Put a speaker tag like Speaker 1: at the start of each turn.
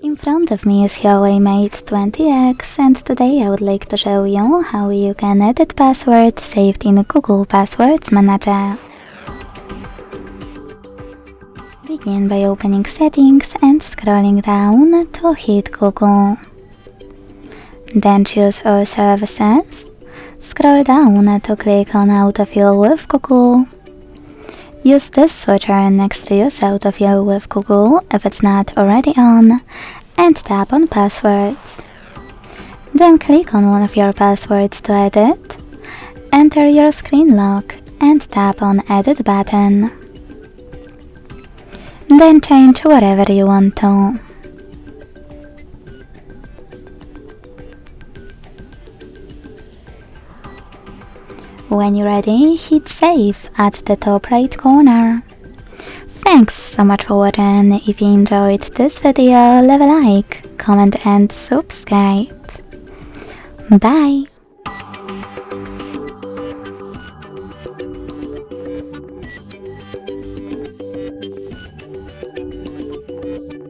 Speaker 1: In front of me is HUAWEI Mate 20X, and today I would like to show you how you can edit password saved in Google Passwords Manager. Begin by opening Settings and scrolling down to hit Google. Then choose All Services. Scroll down to click on Autofill with Google. Use this switcher next to Use Autofill with Google if it's not already on, and tap on Passwords. Then click on one of your passwords to edit. Enter your screen lock and tap on Edit button. Then change whatever you want to. When you're ready, hit Save at the top right corner. Thanks so much for watching. If you enjoyed this video, leave a like, comment and subscribe. Bye!